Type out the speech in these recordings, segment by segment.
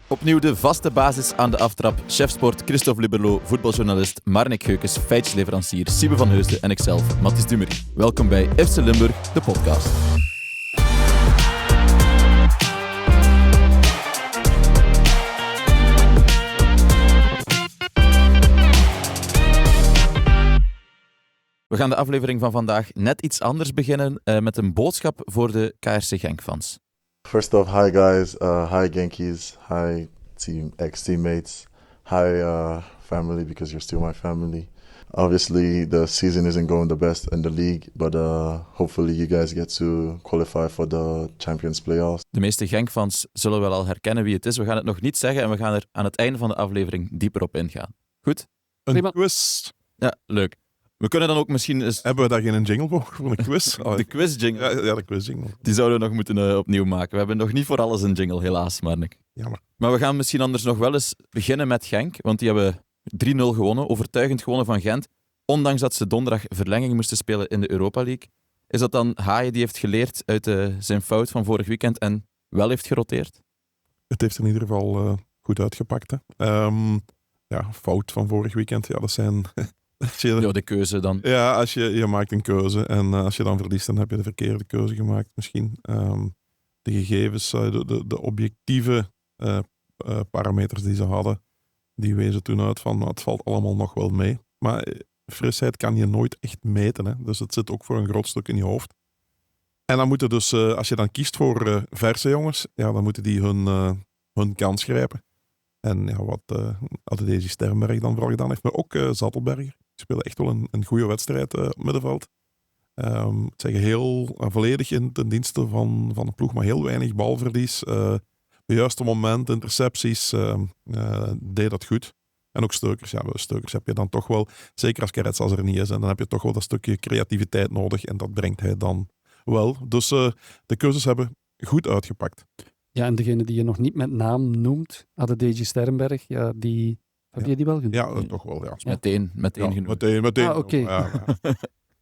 Opnieuw de vaste basis aan de aftrap. Chefsport Christophe Liberlo, voetbaljournalist Marnik Geukes, feitsleverancier Siebe van Heusden en ikzelf, Mathis Dumery. Welkom bij FC Limburg, de podcast. We gaan de aflevering van vandaag net iets anders beginnen met een boodschap voor de KRC Genk-fans. First off, hi guys, hi Genkies, hi ex-teammates, hi family, because you're still my family. Obviously, the season isn't going the best in the league, but hopefully you guys get to qualify for the Champions Playoffs. De meeste Genk-fans zullen wel al herkennen wie het is. We gaan het nog niet zeggen en we gaan er aan het einde van de aflevering dieper op ingaan. Goed? Een quiz. Ja, leuk. We kunnen dan ook misschien eens... Hebben we daar geen jingle voor een quiz? De quiz-jingle. Ja, de quiz-jingle. Die zouden we nog moeten opnieuw maken. We hebben nog niet voor alles een jingle, helaas, Marnik. Jammer. Maar we gaan misschien anders nog wel eens beginnen met Genk, want die hebben 3-0 gewonnen, overtuigend gewonnen van Gent, ondanks dat ze donderdag verlenging moesten spelen in de Europa League. Is dat dan Haaien die heeft geleerd uit zijn fout van vorig weekend en wel heeft geroteerd? Het heeft in ieder geval goed uitgepakt. Hè. Fout van vorig weekend, ja, dat zijn... Ja, de keuze dan. Ja, als je maakt een keuze en als je dan verliest, dan heb je de verkeerde keuze gemaakt misschien. De gegevens, de objectieve parameters die ze hadden, die wezen toen uit van het valt allemaal nog wel mee. Maar frisheid kan je nooit echt meten, hè. Dus het zit ook voor een groot stuk in je hoofd. En dan moeten dus, als je dan kiest voor verse jongens, ja, dan moeten die hun kans grijpen. En ja, wat Adedesi Sternberg dan vooral gedaan heeft, maar ook Zattelberger. Die spelen echt wel een goede wedstrijd op middenveld. Het zeggen heel volledig ten dienste van de ploeg, maar heel weinig balverlies. De juiste moment, intercepties, deed dat goed. En ook Steukers. Ja, Steukers heb je dan toch wel, zeker als Keretsas er niet is, en dan heb je toch wel dat stukje creativiteit nodig. En dat brengt hij dan wel. Dus de keuzes hebben goed uitgepakt. Ja, en degene die je nog niet met naam noemt, Adedesi Sternberg, ja, heb je die wel genoemd? Ja, toch wel, ja. Meteen genoemd. Meteen. Ah, oké. Ja.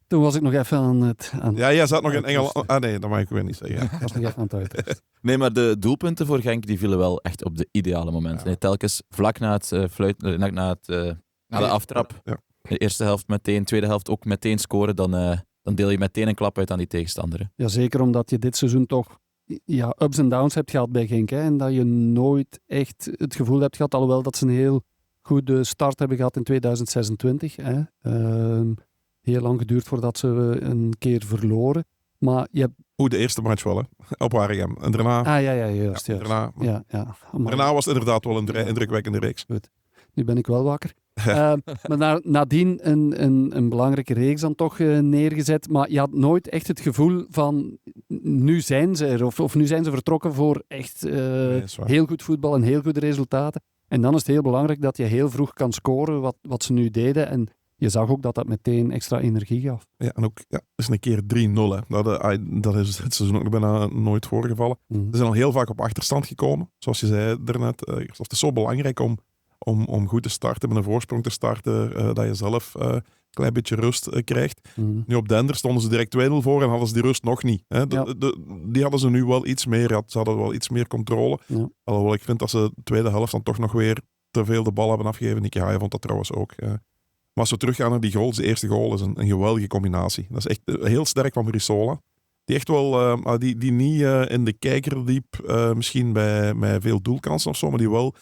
Toen was ik nog even aan het... Ja, jij zat nog in Engeland. Ah nee, dat mag ik weer niet zeggen. Ik was nog even aan het uit. Nee, maar de doelpunten voor Genk die vielen wel echt op de ideale momenten. Ja. Nee, telkens vlak na het na de aftrap. Ja. De eerste helft meteen, tweede helft ook meteen scoren, dan deel je meteen een klap uit aan die tegenstander. Hè. Ja, zeker omdat je dit seizoen toch ups en downs hebt gehad bij Genk. Hè, en dat je nooit echt het gevoel hebt gehad, alhoewel dat ze een heel goede start hebben gehad in 2026. Hè. Heel lang geduurd voordat ze een keer verloren. Maar je hebt... De eerste match wel, hè. Op Waregem. En daarna... Juist. Daarna was het inderdaad wel een indrukwekkende reeks. Goed. Nu ben ik wel wakker. Maar nadien een belangrijke reeks dan toch neergezet. Maar je had nooit echt het gevoel van... Nu zijn ze er. Of nu zijn ze vertrokken voor echt heel goed voetbal en heel goede resultaten. En dan is het heel belangrijk dat je heel vroeg kan scoren wat ze nu deden. En je zag ook dat meteen extra energie gaf. Ja, en ook is een keer 3-0. Hè. Dat is het seizoen ook bijna nooit voorgevallen. Mm. Ze zijn al heel vaak op achterstand gekomen. Zoals je zei daarnet. Het is zo belangrijk om goed te starten, met een voorsprong te starten, dat je zelf een klein beetje rust krijgt. Mm. Nu op Dender stonden ze direct 2-0 voor en hadden ze die rust nog niet. Hè. Die hadden ze nu wel iets meer. Ze hadden wel iets meer controle. Ja. Alhoewel ik vind dat ze de tweede helft dan toch nog weer te veel de bal hebben afgegeven. Nicky Haaien vond dat trouwens ook. Maar als we teruggaan naar die goals, de eerste goal is een geweldige combinatie. Dat is echt heel sterk van Brizola. Die echt wel, die niet in de kijker liep, misschien bij veel doelkansen of zo, maar die wel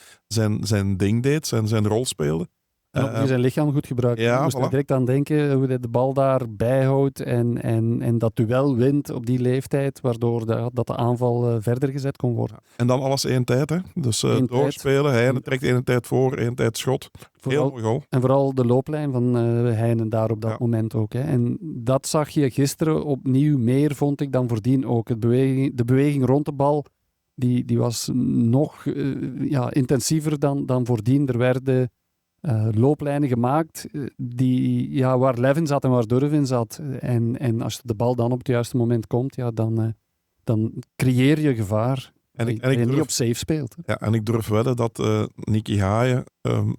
zijn ding deed, zijn rol speelde. En ook die zijn lichaam goed gebruikt. Ja, Je moest er voilà. direct aan denken hoe hij de bal daar bijhoudt en dat duel wint op die leeftijd, waardoor dat de aanval verder gezet kon worden. En dan alles één tijd, hè. Dus Eén doorspelen, hij trekt één tijd voor, één tijd schot. Heel mooi goal. En vooral de looplijn van Heinen daar op dat moment ook. Hè. En dat zag je gisteren opnieuw meer, vond ik, dan voordien ook. De beweging rond de bal, die was nog intensiever dan voordien. Er werden looplijnen gemaakt waar Levin zat en waar Durvin zat. En als de bal dan op het juiste moment komt, dan creëer je gevaar. En je niet op safe speelt. Hè. Ja, en ik durf wedden dat Nicky Haaien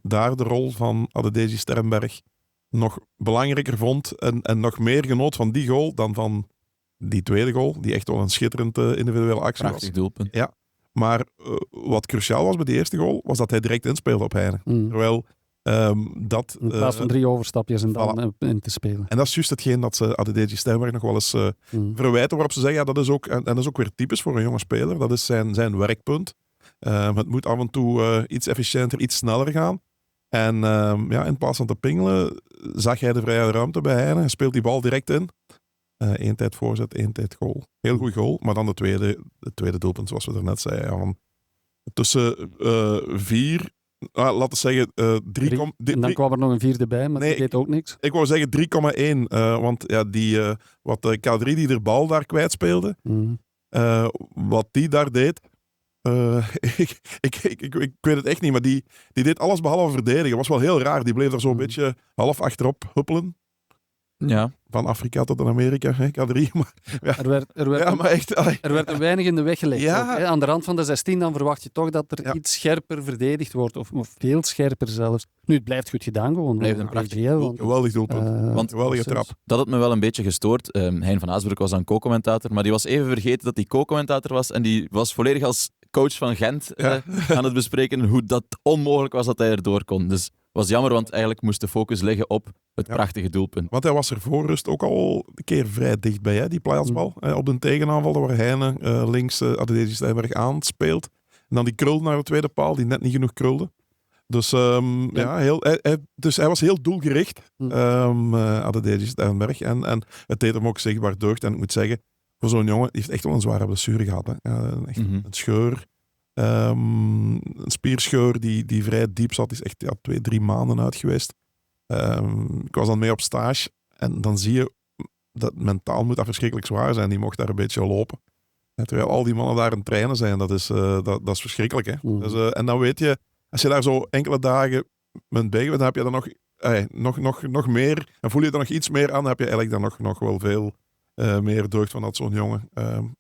daar de rol van Adedesi Sternberg nog belangrijker vond en nog meer genoot van die goal dan van die tweede goal, die echt wel een schitterend individuele actie was. Prachtig doelpunt. Ja, Maar wat cruciaal was bij de eerste goal, was dat hij direct inspeelde op Heine. Terwijl dat... In plaats van 3 overstapjes en dan in te spelen. En dat is juist hetgeen dat ze Adedeji Stijnberg nog wel eens verwijten, waarop ze zeggen, ja, dat is ook, en dat is ook weer typisch voor een jonge speler, dat is zijn werkpunt. Het moet af en toe iets efficiënter, iets sneller gaan. En in plaats van te pingelen, zag hij de vrije ruimte bij Heine. Hij speelt die bal direct in. 1 tijd voorzet, 1 tijd goal. Heel goed goal. Maar dan de tweede doelpunt, zoals we daarnet zeiden. Ja, van tussen 4, laten we zeggen 3. En dan kwam er nog een 4e bij, maar die deed ook niks. Ik wou zeggen 3,1. Want ja, wat K3 die de bal daar kwijtspeelde, wat die daar deed... Ik weet het echt niet, maar die deed alles behalve verdedigen. Was wel heel raar. Die bleef er zo'n beetje half achterop huppelen. Ja. Van Afrika tot in Amerika, K3. Maar, ja. Er werd er weinig in de weg gelegd. Ja. Ook, hè. Aan de rand van de 16 dan verwacht je toch dat er iets scherper verdedigd wordt. Of veel scherper zelfs. Nu, het blijft goed gedaan gewoon. Blijft een prachtig geweldig doelpunt. Want geweldige trap. Dat had me wel een beetje gestoord. Hein van Aasbroek was dan co-commentator, maar die was even vergeten dat hij co-commentator was. En die was volledig als coach van Gent aan het bespreken hoe dat onmogelijk was dat hij erdoor kon. Dus was jammer, want eigenlijk moest de focus liggen op het prachtige doelpunt. Want hij was er voor rust ook al een keer vrij dichtbij, hè, die plaatsbal. Op een tegenaanval, waar Heine links Adedeji Stijnberg aanspeelt. En dan die krul naar de tweede paal, die net niet genoeg krulde. Dus, dus hij was heel doelgericht, Adedeji Stijnberg. En het deed hem ook zichtbaar deugd. En ik moet zeggen, voor zo'n jongen, die heeft echt wel een zware blessure gehad. Hè. Echt een scheur. Een spierscheur die vrij diep zat, is echt 2-3 maanden uit geweest. Ik was dan mee op stage en dan zie je dat mentaal moet dat verschrikkelijk zwaar zijn. Die mocht daar een beetje lopen. En terwijl al die mannen daar aan het trainen zijn, dat is verschrikkelijk. Hè? Dus, en dan weet je, als je daar zo enkele dagen bent bezig, dan heb je dan nog meer, en voel je er nog iets meer aan, dan heb je eigenlijk dan nog wel veel meer deugd van dat zo'n jongen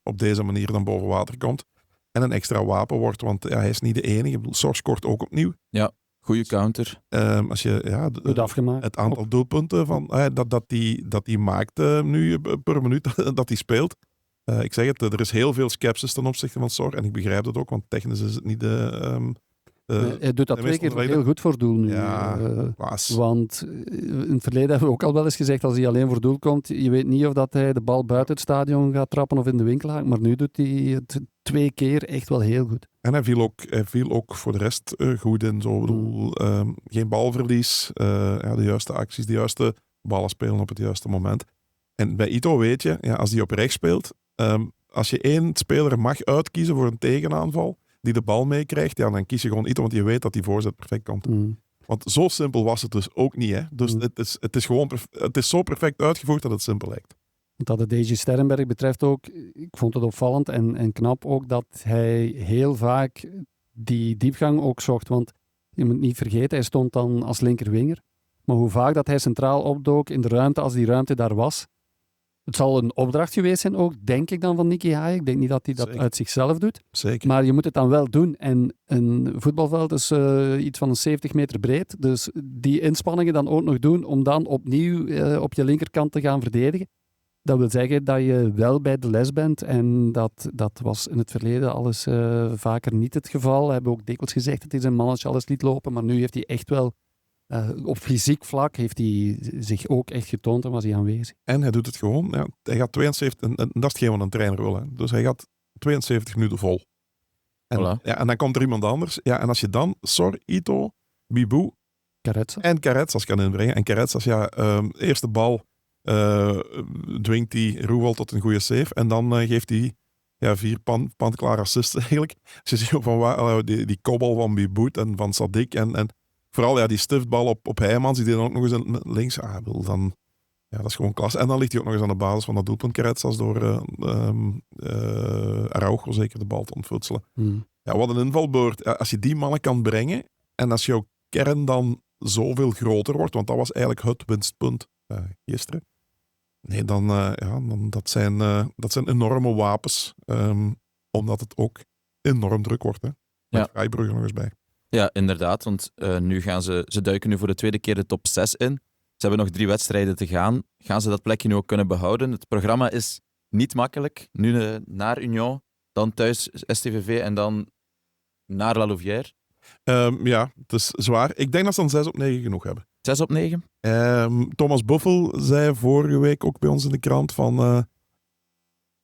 op deze manier dan boven water komt. En een extra wapen wordt, want hij is niet de enige. Sor scoort ook opnieuw. Ja, goede counter. Als je goed afgemaakt. Het aantal doelpunten van, dat die maakt nu per minuut dat hij speelt. Ik zeg het, er is heel veel sceptisch ten opzichte van Sor. En ik begrijp dat ook, want technisch is het niet hij doet dat 2 keer heel goed voor doel nu. Ja, want in het verleden hebben we ook al wel eens gezegd, als hij alleen voor doel komt, je weet niet of dat hij de bal buiten het stadion gaat trappen of in de winkel haakt. Maar nu doet hij het 2 keer echt wel heel goed. En hij viel ook voor de rest goed in. Geen balverlies, de juiste acties, de juiste ballen spelen op het juiste moment. En bij Ito weet je, als die op rechts speelt, als je 1 speler mag uitkiezen voor een tegenaanval, die de bal meekrijgt, dan kies je gewoon Ito, want je weet dat die voorzet perfect komt. Want zo simpel was het dus ook niet. Hè? Dus het is zo perfect uitgevoerd dat het simpel lijkt. Wat Adedeji Stijnberg betreft ook, ik vond het opvallend en knap ook dat hij heel vaak die diepgang ook zocht. Want je moet niet vergeten, hij stond dan als linkerwinger. Maar hoe vaak dat hij centraal opdook in de ruimte, als die ruimte daar was. Het zal een opdracht geweest zijn ook, denk ik dan, van Nicky Haye. Ik denk niet dat hij dat uit zichzelf doet. Zeker. Maar je moet het dan wel doen. En een voetbalveld is iets van een 70 meter breed. Dus die inspanningen dan ook nog doen om dan opnieuw op je linkerkant te gaan verdedigen. Dat wil zeggen dat je wel bij de les bent. En dat was in het verleden alles vaker niet het geval. We hebben ook dikwijls gezegd dat hij zijn mannetje alles liet lopen. Maar nu heeft hij echt wel... op fysiek vlak heeft hij zich ook echt getoond en was hij aanwezig. En hij doet het gewoon. Ja, hij gaat 72, en dat is hetgeen wat een trainer wil. Hè. Dus hij gaat 72 minuten vol. En, en dan komt er iemand anders. Ja, en als je dan Sor, Ito, Bibou en Caretsas kan inbrengen. En Caretsas, eerste bal dwingt die Roewel tot een goede save. En dan geeft hij 4 pandklare assists eigenlijk. Als je ziet van die kopbal van Bibou en van Sadik en vooral die stiftbal op Heijmans, die deed ook nog eens links. Dat is gewoon klasse. En dan ligt hij ook nog eens aan de basis van dat doelpunt Caretsas door Araujo zeker de bal te ontfutselen. Ja, wat een invalbeurt. Als je die mannen kan brengen en als jouw kern dan zoveel groter wordt, want dat was eigenlijk het winstpunt gisteren. Nee, dan dat zijn enorme wapens. Omdat het ook enorm druk wordt. Hè. Met Freiburg er nog eens bij. Ja, inderdaad, want nu gaan ze duiken nu voor de tweede keer de top 6 in. Ze hebben nog 3 wedstrijden te gaan. Gaan ze dat plekje nu ook kunnen behouden? Het programma is niet makkelijk. Nu naar Union, dan thuis STVV en dan naar La Louvière. Ja, het is zwaar. Ik denk dat ze dan 6 op 9 genoeg hebben. 6 op 9? Thomas Buffel zei vorige week ook bij ons in de krant van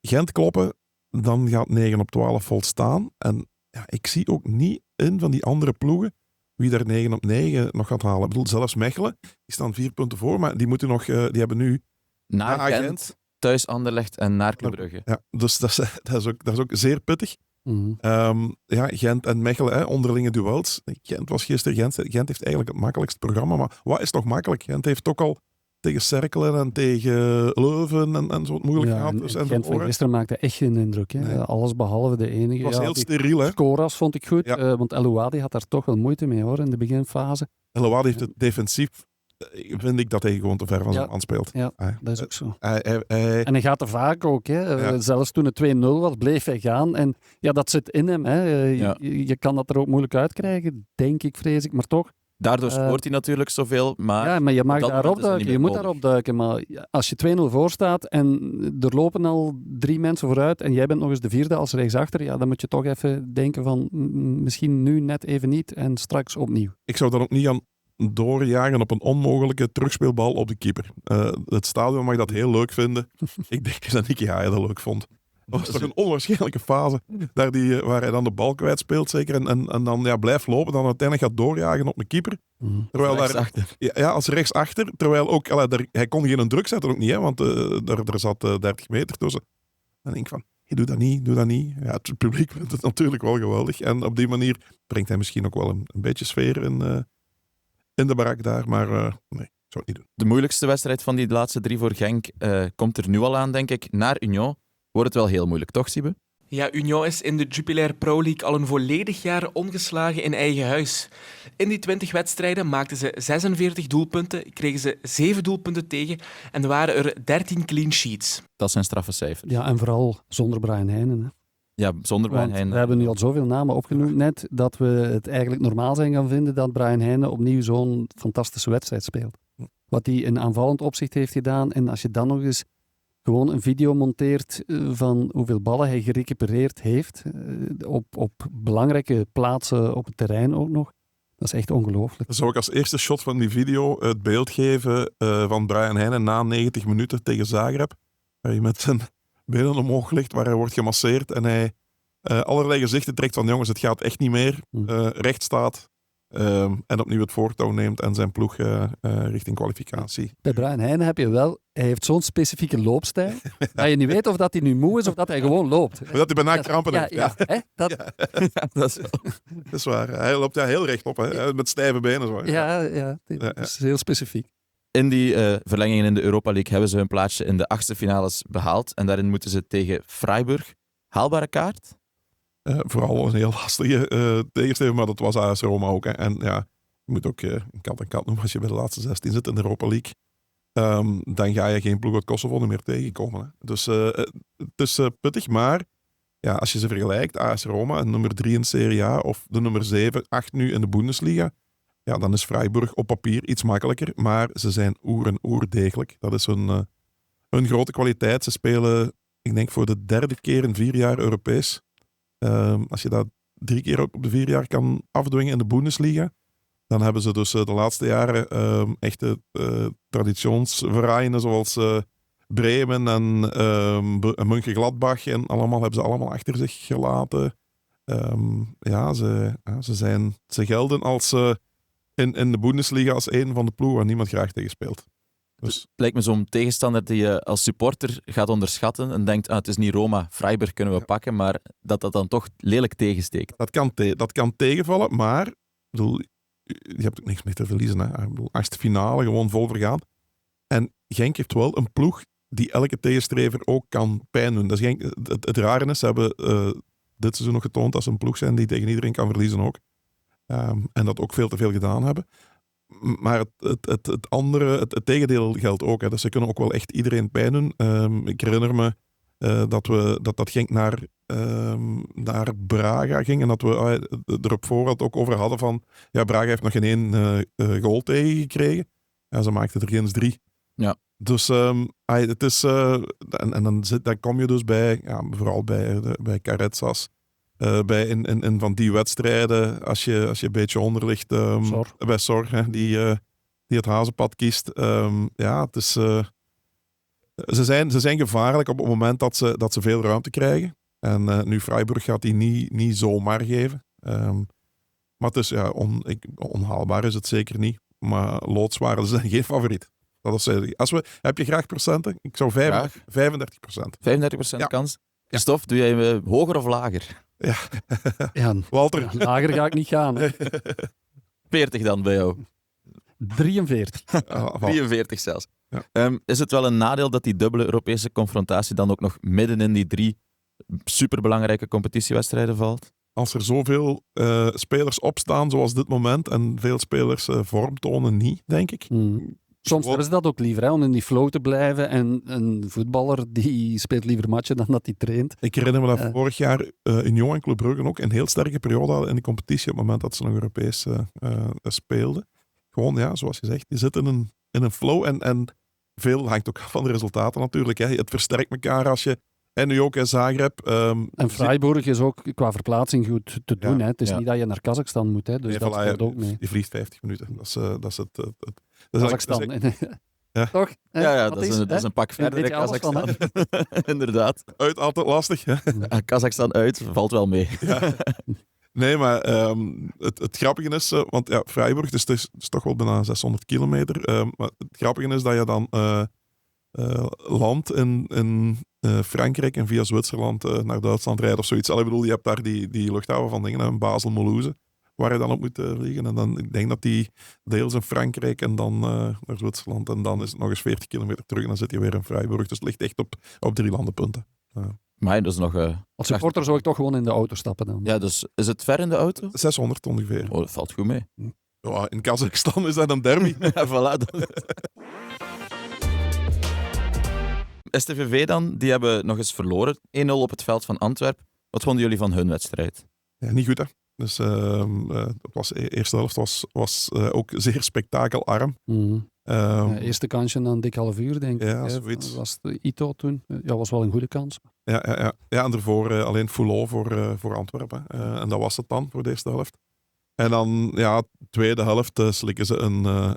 Gent kloppen, dan gaat 9 op 12 volstaan. En ja, ik zie ook niet in van die andere ploegen wie daar 9 op 9 nog gaat halen. Ik bedoel, zelfs Mechelen, die staan 4 punten voor, maar die moeten nog, die hebben nu Naar Gent, thuis Anderlecht en naar Club Brugge. Ja, dus dat is ook zeer pittig. Mhm. Gent en Mechelen, onderlinge duels. Gent was gisteren, Gent heeft eigenlijk het makkelijkste programma, maar wat is toch makkelijk? Gent heeft ook al tegen Cerkelen en tegen Leuven en zo het moeilijk gehad. Dus, en Gent van gisteren maakte echt geen indruk. Hè? Nee. Alles behalve de enige. Het was heel die steriel, hè? Scoras vond ik goed, Ja. want El Ouadi had daar toch wel moeite mee hoor, in de beginfase. El Ouadi heeft het defensief, vind ik dat hij gewoon te ver van zijn Ja. man speelt. Ja, dat is ook zo. Hij- En hij gaat er vaak ook. Hè. Ja. Zelfs toen het 2-0 was, bleef hij gaan. En ja, dat zit in hem. Hè. Ja. Je kan dat er ook moeilijk uitkrijgen, denk ik, vrees ik. Maar toch, Daardoor scoort hij natuurlijk zoveel, maar... ja, maar je mag op dat daar moment is dat opduiken. niet Je meer moet daar nodig. opduiken. Maar als je 2-0 voor staat en er lopen al 3 mensen vooruit en jij bent nog eens de vierde als rechtsachter, ja, dan moet je toch even denken van misschien nu net even niet en straks opnieuw. Ik zou daar ook niet aan doorjagen op een onmogelijke terugspeelbal op de keeper. Het stadion mag dat heel leuk vinden. Ik denk dat Nicky Haaien dat leuk vond. Dat was toch een onwaarschijnlijke fase daar waar hij dan de bal kwijtspeelt zeker en dan blijft lopen, dan uiteindelijk gaat doorjagen op een keeper. Terwijl Rechtsachter. als rechtsachter, terwijl ook, hij kon geen druk zetten ook niet, hè, want er zat 30 meter tussen. Dan denk ik van, doe dat niet. Ja, het publiek vindt het natuurlijk wel geweldig. En op die manier brengt hij misschien ook wel een beetje sfeer in de barak daar, maar nee, ik zou het niet doen. De moeilijkste wedstrijd van die laatste 3 voor Genk komt er nu al aan, denk ik. Naar Union wordt het wel heel moeilijk, toch, Siebe? Ja, Union is in de Jupiler Pro League al een volledig jaar ongeslagen in eigen huis. In die 20 wedstrijden maakten ze 46 doelpunten, kregen ze 7 doelpunten tegen en waren er 13 clean sheets. Dat zijn straffe cijfers. Ja, en vooral zonder Brian Heijnen. Hè. Ja, zonder Brian Want Heijnen. we hebben nu al zoveel namen opgenoemd net, dat we het eigenlijk normaal zijn gaan vinden dat Brian Heijnen opnieuw zo'n fantastische wedstrijd speelt. Wat hij in aanvallend opzicht heeft gedaan. En als je dan nog eens gewoon een video monteert van hoeveel ballen hij gerecupereerd heeft, op belangrijke plaatsen op het terrein ook nog, dat is echt ongelooflijk. Zou ik als eerste shot van die video het beeld geven van Brian Heijnen na 90 minuten tegen Zagreb, waar hij met zijn benen omhoog ligt, waar hij wordt gemasseerd en hij allerlei gezichten trekt van jongens, het gaat echt niet meer, recht staat en opnieuw het voortouw neemt en zijn ploeg richting kwalificatie. Bij Brian Heijnen heb je wel, hij heeft zo'n specifieke loopstijl, dat je niet weet of dat hij nu moe is of dat hij gewoon loopt. Maar dat hij bijna krampen heeft. Ja, hè? Dat, Dat is wel- Dat is waar. Hij loopt heel rechtop, hè? Met stijve benen. Zo. dat is heel specifiek. In die verlengingen in de Europa League hebben ze hun plaatsje in de 8e finales behaald. En daarin moeten ze tegen Freiburg. Haalbare kaart? Vooral een heel lastige tegenstander, maar dat was AS Roma ook. Hè. En ja, je moet ook kant en kant noemen als je bij de laatste 16 zit in de Europa League. Dan ga je geen ploeg uit Kosovo niet meer tegenkomen. Hè. Dus het is pittig, maar ja, als je ze vergelijkt, AS Roma, nummer 3 in Serie A of de nummer 7, 8 nu in de Bundesliga, ja, dan is Freiburg op papier iets makkelijker, maar ze zijn oerdegelijk. Dat is hun grote kwaliteit. Ze spelen, ik denk voor de 3e keer in 4 jaar Europees. Als je dat 3 keer op de 4 jaar kan afdwingen in de Bundesliga, dan hebben ze dus de laatste jaren echte traditionsvereinen zoals Bremen en Mönchengladbach en hebben ze allemaal achter zich gelaten. Ze gelden als in de Bundesliga als een van de ploegen waar niemand graag tegen speelt. Dus Het lijkt me zo'n tegenstander die je als supporter gaat onderschatten en denkt, het is niet Roma, Freiburg kunnen we pakken, maar dat dan toch lelijk tegensteekt. dat kan tegenvallen, maar ik bedoel, je hebt ook niks meer te verliezen. Hè. Ik bedoel, 8e finale, gewoon vol vergaan. En Genk heeft wel een ploeg die elke tegenstrever ook kan pijn doen. Dat is het rare is, ze hebben dit seizoen nog getoond dat ze een ploeg zijn die tegen iedereen kan verliezen ook. En dat ook veel te veel gedaan hebben. Maar het tegendeel geldt ook. Hè. Dus ze kunnen ook wel echt iedereen pijn doen. Ik herinner me dat Genk naar Braga ging en dat we er op voorhand ook over hadden van ja, Braga heeft nog geen één goal tegengekregen. Ja, ze maakten er geen 3. Ja. Dus het is... en dan kom je dus bij, ja, vooral bij Caretsas, In van die wedstrijden, als je een beetje onder ligt bij Sor, hè, die het hazenpad kiest. Het is, ze zijn gevaarlijk op het moment dat ze veel ruimte krijgen. En nu Freiburg gaat die niet zomaar geven. Maar het is onhaalbaar is het zeker niet. Maar loodswaren zijn geen favoriet. Heb je graag procenten? Ik zou 35%. 35% kans. Christophe, doe jij hoger of lager? Ja, Walter. Lager ga ik niet gaan. Hè. 40 dan bij jou. 43. 43 zelfs. Ja. Is het wel een nadeel dat die dubbele Europese confrontatie dan ook nog midden in die 3 superbelangrijke competitiewedstrijden valt? Als er zoveel spelers opstaan zoals dit moment en veel spelers vorm tonen niet, denk ik. Soms hebben ze dat ook liever, hè, om in die flow te blijven. En een voetballer die speelt liever matchen dan dat hij traint. Ik herinner me dat vorig jaar Union en Club Brugge ook een heel sterke periode hadden in de competitie op het moment dat ze nog Europees speelden. Gewoon, zoals je zegt, je zit in een flow en veel hangt ook af van de resultaten natuurlijk. Hè. Het versterkt elkaar als je... En nu ook in Zagreb. En Freiburg is ook qua verplaatsing goed te doen. Hè. Het is Ja. niet dat je naar Kazachstan moet, hè, dus dat speelt ook mee. Je vliegt 50 minuten. Dat is het. Kazachstan. Ja. Toch? Ja, dat is een pak verder. weet je alles van, Kazachstan. Inderdaad. Uit altijd lastig. Hè? Kazachstan uit, valt wel mee. Ja. Nee, maar het grappige is, want Freiburg dus het is toch wel bijna 600 kilometer. Maar het grappige is dat je dan landt in Frankrijk en via Zwitserland naar Duitsland rijdt of zoiets. Ik bedoel, je hebt daar die luchthaven van dingen, Basel-Mulhouse, waar je dan op moet vliegen. En dan, ik denk dat die deels in Frankrijk en dan naar Zwitserland. En dan is het nog eens 40 kilometer terug en dan zit je weer in Freiburg. Dus het ligt echt op 3 landenpunten. Maar dat is nog... Als supporter zou ik toch gewoon in de auto stappen dan. Ja, dus is het ver in de auto? 600 ongeveer. Oh, dat valt goed mee. Ja, in Kazachstan is dat een derby. Ja, voilà. STVV dan, die hebben nog eens verloren. 1-0 op het veld van Antwerpen. Wat vonden jullie van hun wedstrijd? Ja, niet goed, hè. Dus de eerste helft was ook zeer spektakelarm. Eerste kansje na een dik half uur, denk ik. Ja, Hè. zoiets. Was het Ito toen? Ja, was wel een goede kans. Ja, en daarvoor alleen Foulon voor Antwerpen. En dat was het dan voor de eerste helft. En dan, tweede helft slikken ze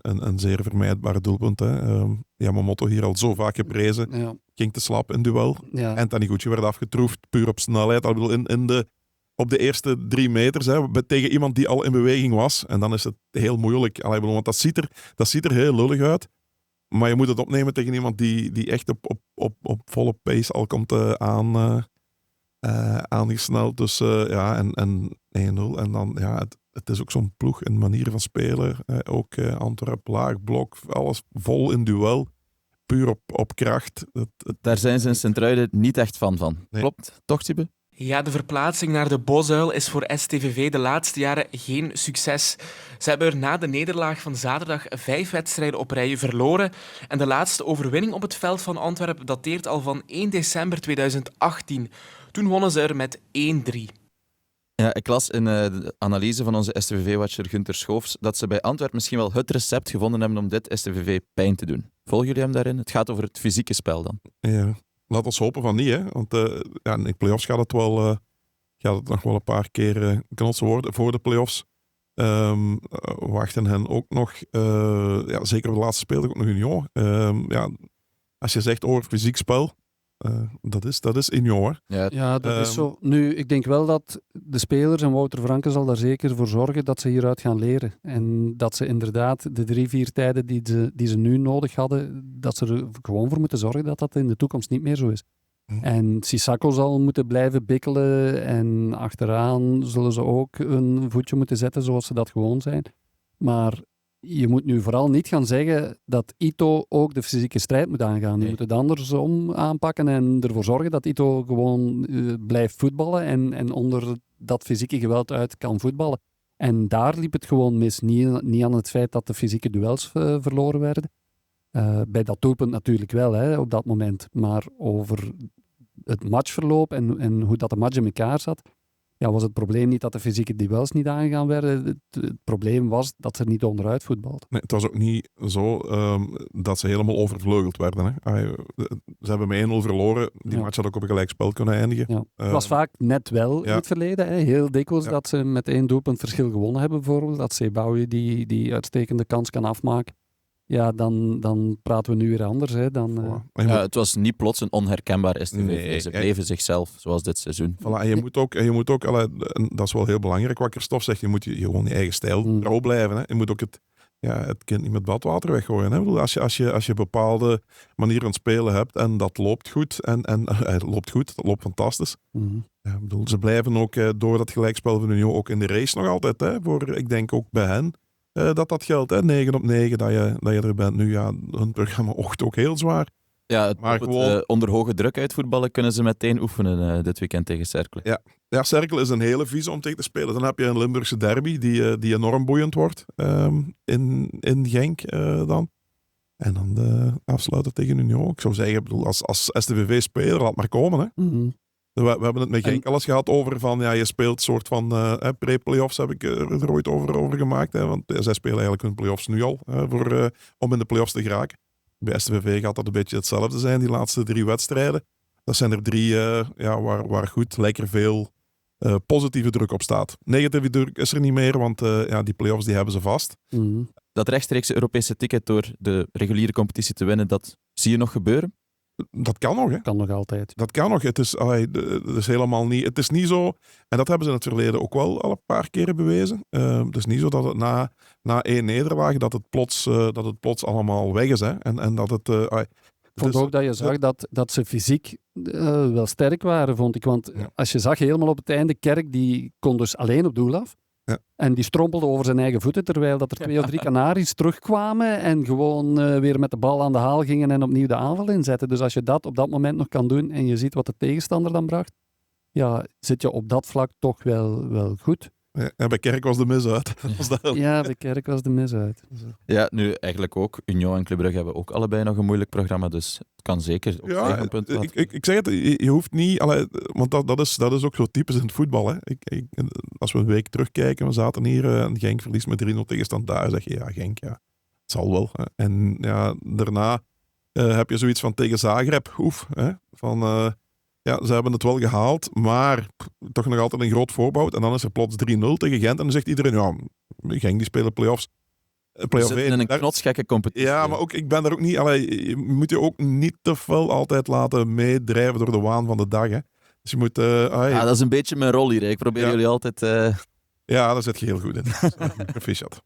een zeer vermijdbare doelpunt. Hè. Mijn motto hier al zo vaak geprezen. Ja. Ging te slap in duel. Ja. En Taniguchi werd afgetroefd, puur op snelheid. Ik bedoel, op de eerste 3 meters, tegen iemand die al in beweging was. En dan is het heel moeilijk. Want dat ziet er heel lullig uit. Maar je moet het opnemen tegen iemand die echt op volle pace al komt aangesneld. Dus en 1-0. En dan, het is ook zo'n ploeg, een manier van spelen. Ook Antwerp, laag blok, alles vol in duel. Puur op kracht. Daar zijn ze in Sint-Truiden niet echt van. Nee. Klopt, toch, Siebe? Ja, de verplaatsing naar de Bosuil is voor STVV de laatste jaren geen succes. Ze hebben er na de nederlaag van zaterdag 5 wedstrijden op rij verloren. En de laatste overwinning op het veld van Antwerpen dateert al van 1 december 2018. Toen wonnen ze er met 1-3. Ja, ik las in de analyse van onze STVV-watcher Gunther Schoofs dat ze bij Antwerpen misschien wel het recept gevonden hebben om dit STVV pijn te doen. Volgen jullie hem daarin? Het gaat over het fysieke spel dan. Ja, laat ons hopen van niet, hè. Want in de play-offs gaat het nog wel een paar keer knotsen worden. Voor de play-offs wachten hen ook nog, zeker op de laatste speeldag ook nog Union. Als je zegt over fysiek spel, dat is Union, hè. Ja, dat is zo. Nu, ik denk wel dat de spelers, en Wouter Franke zal daar zeker voor zorgen, dat ze hieruit gaan leren. En dat ze inderdaad de 3-4 tijden die ze nu nodig hadden, dat ze er gewoon voor moeten zorgen dat dat in de toekomst niet meer zo is. En Sissako zal moeten blijven bikkelen en achteraan zullen ze ook een voetje moeten zetten zoals ze dat gewoon zijn. Maar je moet nu vooral niet gaan zeggen dat Ito ook de fysieke strijd moet aangaan. Je Nee. moet het andersom aanpakken en ervoor zorgen dat Ito gewoon blijft voetballen en onder dat fysieke geweld uit kan voetballen. En daar liep het gewoon mis. Niet aan het feit dat de fysieke duels verloren werden. Bij dat doelpunt natuurlijk wel, hè, op dat moment. Maar over het matchverloop en hoe dat de match in elkaar zat. was het probleem niet dat de fysieke duels niet aangegaan werden. Het probleem was dat ze er niet onderuit voetbalden. Nee, het was ook niet zo dat ze helemaal overvleugeld werden. Hè. Ze hebben met 1-0 verloren. Die match had ook op een gelijkspel kunnen eindigen. Ja. Het was vaak net wel in het verleden. Hè. Heel dikwijls dat ze met 1 doelpunt verschil gewonnen hebben bijvoorbeeld. Dat Sebouye die uitstekende kans kan afmaken. Ja, dan praten we nu weer anders. Hè. Het was niet plots een onherkenbaar STVV. Nee, ze bleven zichzelf, zoals dit seizoen. Voilà, en je moet ook dat is wel heel belangrijk wat Christophe zegt, je moet je gewoon je eigen stijl trouw blijven. Hè. Je moet ook het kind niet met badwater weggooien. Hè. Ik bedoel, als je bepaalde manieren van spelen hebt en dat loopt goed, het loopt fantastisch. Ja, ik bedoel, ze blijven ook door dat gelijkspel van Union ook in de race nog altijd. Hè, ik denk ook bij hen. Dat geldt, hè? 9 op 9 dat je er bent. Nu, hun programma oogt ook heel zwaar. Ja, maar gewoon onder hoge druk uitvoetballen kunnen ze meteen oefenen dit weekend tegen Cercle. Ja, Cercle is een hele vieze om tegen te spelen. Dan heb je een Limburgse derby die enorm boeiend wordt in Genk dan. En dan de afsluiter tegen Union. Ik zou zeggen, als STVV-speler, laat maar komen. Hè. We hebben het met Genk alles gehad over van, je speelt soort van pre-playoffs, heb ik er ooit over gemaakt. Hè, want zij spelen eigenlijk hun playoffs nu al, om in de playoffs te geraken. Bij STVV gaat dat een beetje hetzelfde zijn, die laatste 3 wedstrijden. Dat zijn er 3 waar goed lekker veel positieve druk op staat. Negatieve druk is er niet meer, want die playoffs die hebben ze vast. Dat rechtstreekse Europese ticket door de reguliere competitie te winnen, dat zie je nog gebeuren? Dat kan nog, hè? Kan nog altijd. Dat kan nog. Het is helemaal niet... Het is niet zo... En dat hebben ze in het verleden ook wel al een paar keren bewezen. Het is niet zo dat het na 1 nederlaag dat het plots allemaal weg is, hè? En dat het... Ik vond ook dat je zag dat ze fysiek wel sterk waren, vond ik. Want als je zag helemaal op het einde, Kerk die kon dus alleen op doel af. Ja. En die strompelde over zijn eigen voeten, terwijl dat er 2 of 3 Canaries terugkwamen en gewoon weer met de bal aan de haal gingen en opnieuw de aanval inzetten. Dus als je dat op dat moment nog kan doen en je ziet wat de tegenstander dan bracht, zit je op dat vlak toch wel goed. Ja, bij Kerk was de mis uit. Ja, bij Kerk was de mis uit. Ja, nu eigenlijk ook. Union en Club Brugge hebben ook allebei nog een moeilijk programma, dus het kan zeker op een punt. Ik zeg het, je hoeft niet... want dat is ook zo typisch in het voetbal. Hè. Als we een week terugkijken, we zaten hier en Genk verliest met 3-0 tegenstand daar, zeg je, Genk, het zal wel. Hè. En daarna heb je zoiets van tegen Zagreb, hè, van... ze hebben het wel gehaald, maar toch nog altijd een groot voorbouw. En dan is er plots 3-0 tegen Gent. En dan zegt iedereen, Genk die spelen play-offs. We zitten in een knotsgekke competitie. Ja, maar ook, ik ben er ook niet... je moet je ook niet te veel altijd laten meedrijven door de waan van de dag. Hè. Dus je moet... dat is een beetje mijn rol hier. Hè. Ik probeer jullie altijd... Ja, daar zit je heel goed in. Proficiat.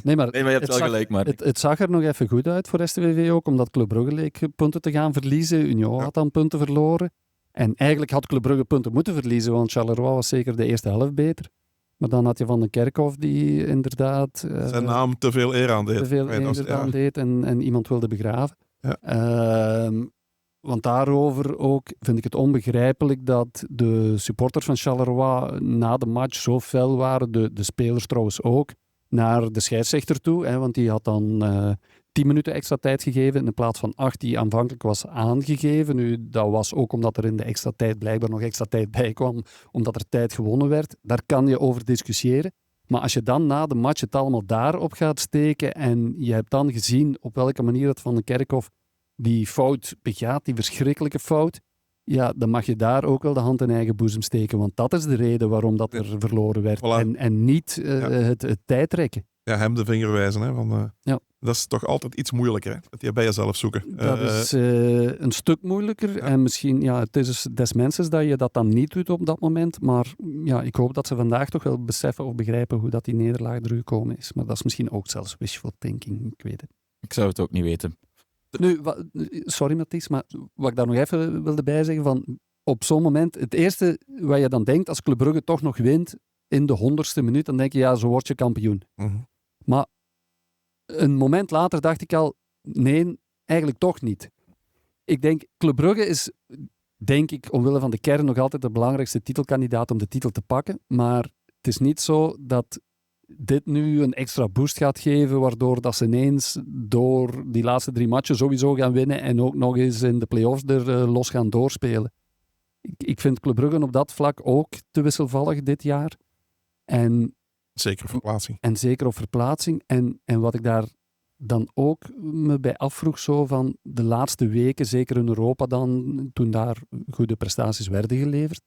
Nee, maar je hebt wel gelijk, maar... Het zag er nog even goed uit voor STVV ook, omdat Club Brugge leek punten te gaan verliezen. Union had dan punten verloren. En eigenlijk had Club Brugge punten moeten verliezen, want Charleroi was zeker de eerste helft beter. Maar dan had je Van den Kerkhoff die inderdaad... zijn naam te veel eer aan deed. Te veel eer aan deed en iemand wilde begraven. Ja. Want daarover ook vind ik het onbegrijpelijk dat de supporters van Charleroi na de match zo fel waren, de spelers trouwens ook, naar de scheidsrechter toe. Hè, want die had dan 10 minuten extra tijd gegeven in plaats van 8 die aanvankelijk was aangegeven. Nu, dat was ook omdat er in de extra tijd blijkbaar nog extra tijd bij kwam, omdat er tijd gewonnen werd. Daar kan je over discussiëren. Maar als je dan na de match het allemaal daarop gaat steken en je hebt dan gezien op welke manier dat Van den Kerkhoff die fout begaat, die verschrikkelijke fout, dan mag je daar ook wel de hand in eigen boezem steken. Want dat is de reden waarom dat er verloren werd. Voilà. En niet het tijdrekken. Ja, hem de vinger wijzen. Hè, dat is toch altijd iets moeilijker. Hè? Dat je bij jezelf zoeken. Dat is een stuk moeilijker. Ja. En misschien, het is dus des mensen dat je dat dan niet doet op dat moment. Maar ik hoop dat ze vandaag toch wel beseffen of begrijpen hoe dat die nederlaag er gekomen is. Maar dat is misschien ook zelfs wishful thinking. Ik weet het. Ik zou het ook niet weten. Nu, sorry Mathies, maar wat ik daar nog even wilde bijzeggen, van op zo'n moment, het eerste wat je dan denkt als Club Brugge toch nog wint in de 100ste minuut, dan denk je, zo word je kampioen. Mm-hmm. Maar een moment later dacht ik al, nee, eigenlijk toch niet. Ik denk, Club Brugge is, denk ik, omwille van de kern nog altijd de belangrijkste titelkandidaat om de titel te pakken, maar het is niet zo dat dit nu een extra boost gaat geven, waardoor dat ze ineens door die laatste 3 matchen sowieso gaan winnen en ook nog eens in de play-offs er los gaan doorspelen. ik vind Club Brugge op dat vlak ook te wisselvallig dit jaar. En Zeker verplaatsing. En zeker op verplaatsing. En wat ik daar dan ook me bij afvroeg, zo van de laatste weken, zeker in Europa dan, toen daar goede prestaties werden geleverd,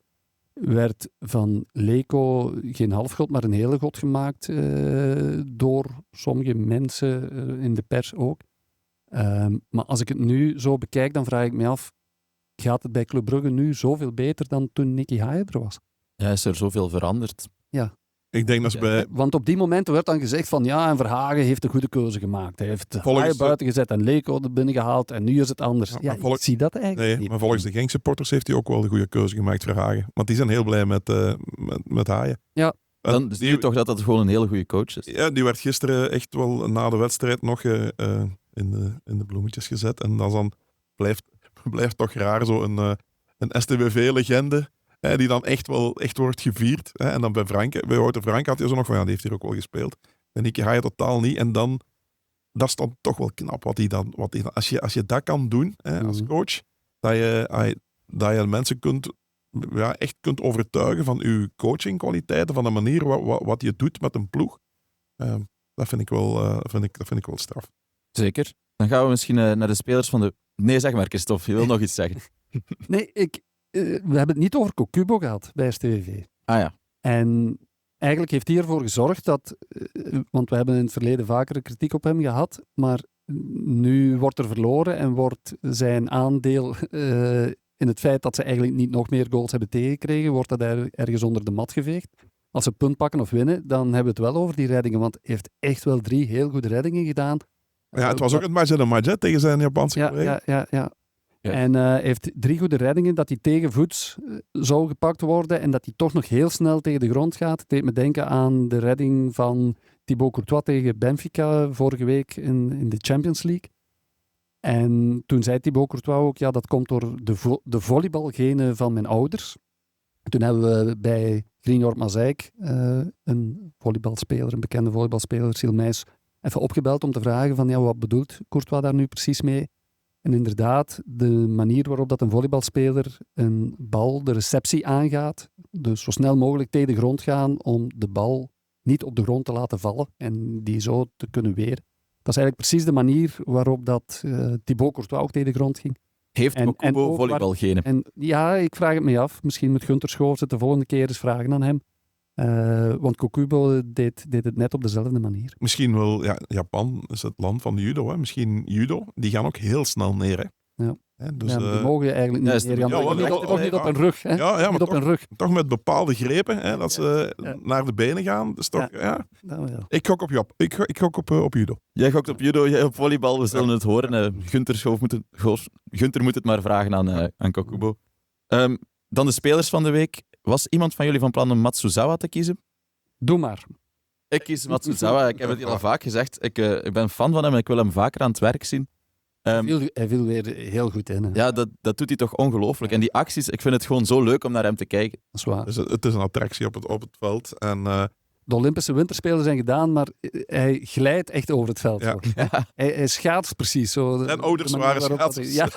werd van Leko geen halfgod, maar een hele god gemaakt door sommige mensen in de pers ook. Maar als ik het nu zo bekijk, dan vraag ik me af, gaat het bij Club Brugge nu zoveel beter dan toen Nicky Hayen er was? Ja, is er zoveel veranderd? Ik denk dat ze bij... Want op die momenten werd dan gezegd van ja, en Verhagen heeft een goede keuze gemaakt. Hij heeft Volgens Hayen buiten gezet en Leko er binnen gehaald en nu is het anders. Ja, Ja, maar ik zie dat eigenlijk Nee, niet. maar volgens de Genk-supporters heeft hij ook wel de goede keuze gemaakt, Verhagen. Want die zijn heel blij met Hayen. Ja. En Dan zie je toch dat dat gewoon een hele goede coach is. Ja, die werd gisteren echt wel na de wedstrijd nog in de bloemetjes gezet. En dan blijft toch raar, zo een STWV-legende, die dan echt wordt gevierd. En dan bij Wouter Frank had hij zo nog van, ja, die heeft hier ook wel gespeeld. En Nicky Hayen totaal niet. En dan, dat is dan toch wel knap wat hij dan als je dat kan doen, als coach, dat je mensen echt kunt overtuigen van uw coachingkwaliteiten, van de manier wat je doet met een ploeg. Dat vind ik wel straf. Zeker. Dan gaan we misschien naar de spelers van de... Nee, zeg maar, Christophe. Je wil nog iets zeggen. Nee, we hebben het niet over Kokubo gehad bij STVV. Ah ja. En eigenlijk heeft hij ervoor gezorgd dat... want we hebben in het verleden vaker kritiek op hem gehad, maar nu wordt er verloren en wordt zijn aandeel in het feit dat ze eigenlijk niet nog meer goals hebben tegengekregen, wordt dat ergens onder de mat geveegd. Als ze punt pakken of winnen, dan hebben we het wel over die reddingen, want hij heeft echt wel 3 heel goede reddingen gedaan. Ja, het was ook het match in de match tegen zijn Japanse collega. Ja. Ja. En hij heeft 3 goede reddingen, dat hij tegenvoets zou gepakt worden en dat hij toch nog heel snel tegen de grond gaat. Het deed me denken aan de redding van Thibaut Courtois tegen Benfica vorige week in de Champions League. En toen zei Thibaut Courtois ook, ja, dat komt door de volleybalgenen van mijn ouders. Toen hebben we bij Greenyard Mazeik een volleybalspeler, een bekende volleybalspeler, Sil Meijs, even opgebeld om te vragen van, ja, wat bedoelt Courtois daar nu precies mee? En inderdaad, de manier waarop dat een volleybalspeler een bal de receptie aangaat, dus zo snel mogelijk tegen de grond gaan om de bal niet op de grond te laten vallen en die zo te kunnen weren. Dat is eigenlijk precies de manier waarop dat Thibaut Courtois ook tegen de grond ging. Heeft Kokubo ook volleybalgenen? En ja, ik vraag het me af. Misschien moet Gunther Schoofs het de volgende keer eens vragen aan hem. Want Kokubo deed het net op dezelfde manier. Misschien wel, ja, Japan is het land van de judo. Hè. Misschien judo, die gaan ook heel snel neer. Hè. Ja. Dus, die mogen je eigenlijk niet meer. Toch niet op een rug. Hè? Ja, maar op een rug. toch met bepaalde grepen, hè, dat ze naar de benen gaan. Dus toch, ja. Ik gok op op judo. Jij gokt op judo, jij op volleybal. We zullen het horen. Gunther moet het maar vragen aan Kokubo. Dan de spelers van de week. Was iemand van jullie van plan om Matsuzawa te kiezen? Doe maar. Ik kies Matsuzawa. Ik heb het hier al vaak gezegd. Ik ben fan van hem en ik wil hem vaker aan het werk zien. Hij viel weer heel goed in. Hè. Ja, dat doet hij toch ongelooflijk. En die acties, ik vind het gewoon zo leuk om naar hem te kijken. Dat is waar. Dus het is een attractie op het veld. En, de Olympische winterspelen zijn gedaan, maar hij glijdt echt over het veld. Ja. Hij schaatst precies. Zo, zijn ouders waren schaatsers. Ja.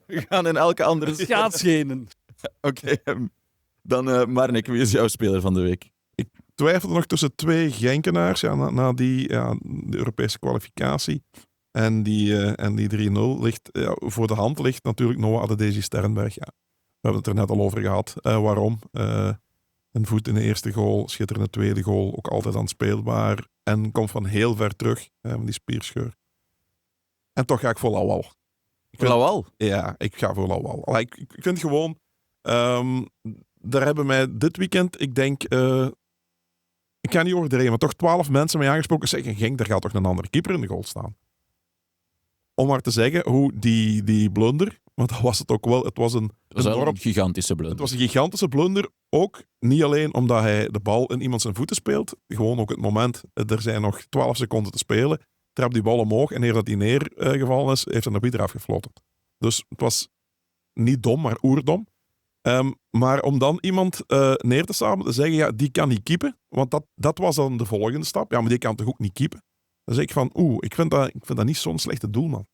We gaan in elke andere Schaatsgenen. Oké. Dan Marnik, wie is jouw speler van de week? Ik twijfelde nog tussen 2 Genkenaars na de Europese kwalificatie. En die 3-0 ligt, voor de hand ligt natuurlijk Noah Adedesi Sternberg. Ja. We hebben het er net al over gehad. Waarom? Een voet in de eerste goal, schitterende tweede goal, ook altijd aanspeelbaar. En komt van heel ver terug, van die spierscheur. En toch ga ik voor Lawal. Lawal? Ja, ik ga voor Lawal. Ik vind gewoon... daar hebben mij dit weekend, ik denk... ik ga niet overdrijven, maar toch 12 mensen mij aangesproken zeggen, Genk, daar gaat toch een andere keeper in de goal staan. Om maar te zeggen hoe die blunder, want dat was het ook wel, het was een gigantische blunder. Het was een gigantische blunder, ook niet alleen omdat hij de bal in iemand zijn voeten speelt, gewoon ook het moment, er zijn nog 12 seconden te spelen, trapt die bal omhoog en eer dat hij neergevallen is, heeft een arbiter afgefloten. Dus het was niet dom, maar oerdom. Maar om dan iemand neer te staan te zeggen, ja, die kan niet keepen, want dat was dan de volgende stap. Ja, maar die kan toch ook niet keepen? Dan zeg ik van, ik vind dat niet zo'n slechte doelman.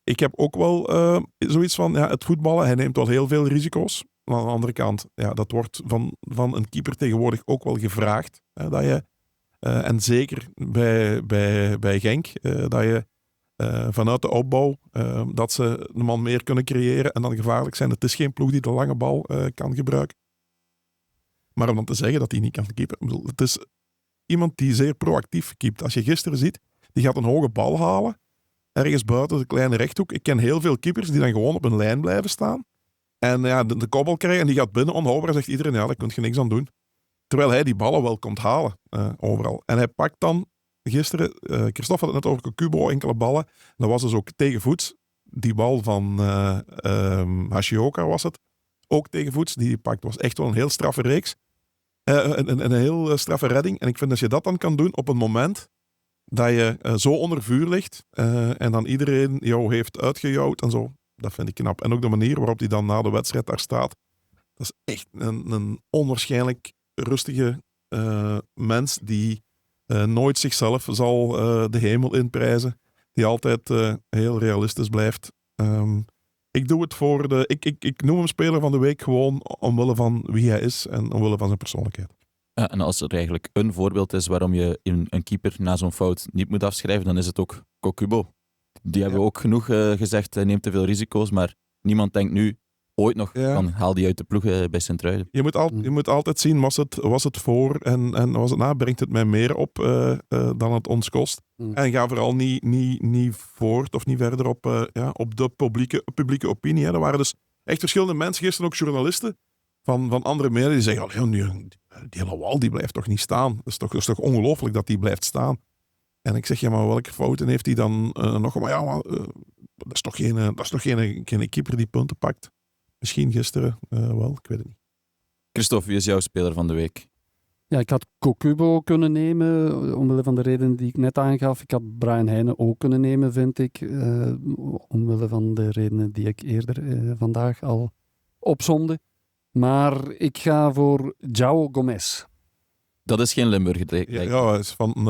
Ik heb ook wel zoiets van, het voetballen, hij neemt wel heel veel risico's. Maar aan de andere kant, dat wordt van een keeper tegenwoordig ook wel gevraagd. Dat je, en zeker bij Genk, dat je vanuit de opbouw, dat ze de man meer kunnen creëren en dan gevaarlijk zijn. Het is geen ploeg die de lange bal kan gebruiken. Maar om dan te zeggen dat hij niet kan keepen, het is iemand die zeer proactief keept. Als je gisteren ziet, die gaat een hoge bal halen, ergens buiten de kleine rechthoek. Ik ken heel veel keepers die dan gewoon op een lijn blijven staan. En de kobbel krijgen en die gaat binnen onhoudbaar. Zegt iedereen, daar kun je niks aan doen. Terwijl hij die ballen wel komt halen, overal. En hij pakt dan gisteren, Christophe had het net over Kokubo, enkele ballen. Dat was dus ook tegenvoets. Die bal van Hashioka was het. Ook tegenvoets. Die hij pakt was echt wel een heel straffe reeks. Een heel straffe redding. En ik vind dat je dat dan kan doen op een moment dat je zo onder vuur ligt en dan iedereen jou heeft uitgejouwd en zo. Dat vind ik knap. En ook de manier waarop hij dan na de wedstrijd daar staat. Dat is echt een onwaarschijnlijk rustige mens die nooit zichzelf zal de hemel inprijzen. Die altijd heel realistisch blijft. Ik doe het voor ik noem hem speler van de week gewoon omwille van wie hij is en omwille van zijn persoonlijkheid. Ja, en als er eigenlijk een voorbeeld is waarom je een keeper na zo'n fout niet moet afschrijven, dan is het ook Kokubo. Die hebben we ook genoeg gezegd, hij neemt te veel risico's, maar niemand denkt nu ooit nog van haal die uit de ploeg bij Sint-Truiden. Je moet altijd zien, was het voor en was het na, brengt het mij meer op dan het ons kost. En ga vooral niet voort of niet verder op de publieke opinie. Hè. Er waren dus echt verschillende mensen, gisteren ook journalisten van andere media, die zeggen, die Lawal die blijft toch niet staan? Dat is toch ongelooflijk dat die blijft staan? En ik zeg, maar welke fouten heeft hij dan nog? Maar dat is toch geen keeper die punten pakt? Misschien gisteren wel, ik weet het niet. Christophe, wie is jouw speler van de week? Ja, ik had Kokubo kunnen nemen, omwille van de redenen die ik net aangaf. Ik had Brian Heijnen ook kunnen nemen, vind ik. Omwille van de redenen die ik eerder vandaag al opsomde. Maar ik ga voor João Gomes. Dat is geen Limburg. Hij is van